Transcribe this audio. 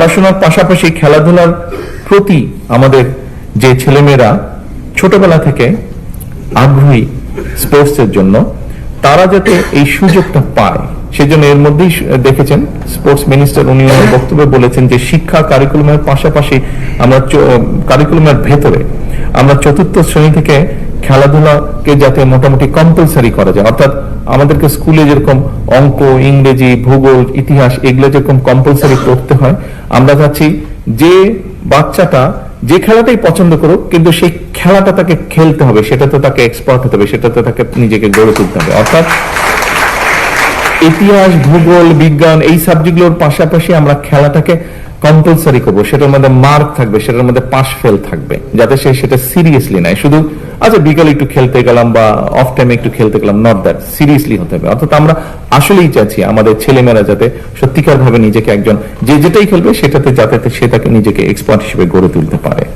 পড়াশোনার পাশাপাশি খেলাধুলার প্রতি আমাদের যে ছেলেমেয়েরা ছোটবেলা থেকে আগ্রহী স্পোর্টসের জন্য, তারা যাতে এই সুযোগটা পায় সেজন্য এর মধ্যেই দেখেছেন স্পোর্টস মিনিস্টার উনি বক্তব্যে বলেছেন যে শিক্ষা কারিকুলামের পাশাপাশি আমরা কারিকুলামের ভেতরে আমরা চতুর্থ শ্রেণী থেকে খেলাধুলাকে যাতে মোটামুটি কম্পালসারি করা যায়, অর্থাৎ আমাদেরকে স্কুলে যেরকম অঙ্ক, ইংরেজি, ভূগোল, ইতিহাস এগুলো যেরকম কম্পালসারি করতে হয়, আমরা চাচ্ছি যে বাচ্চাটা যে খেলাটাই পছন্দ করুক কিন্তু সেই খেলাটা তাকে খেলতে হবে, সেটাতে তাকে এক্সপার্ট হতে হবে, সেটাতে তাকে নিজেকে গড়ে তুলতে হবে। অর্থাৎ ইতিহাস, ভূগোল, বিজ্ঞান এই সাবজেক্টগুলোর পাশাপাশি আমরা খেলাটাকে কম্পালসারি করবো, সেটার মধ্যে মার্ক থাকবে, সেটার মধ্যে পাস ফেল থাকবে, যাতে সে সেটা সিরিয়াসলি নেয়। শুধু আচ্ছা বিকালে একটু খেলতে গেলাম বা অফ টাইমে একটু খেলতে গেলাম, নট দ্যাট, সিরিয়াসলি হতে হবে। অর্থাৎ আমরা আসলেই চাচ্ছি আমাদের ছেলেমেয়েরা যাতে সত্যিকার ভাবে নিজেকে একজন যে যেটাই খেলবে সেটাতে যাতে সে তাকে নিজেকে এক্সপার্ট হিসেবে গড়ে তুলতে পারে।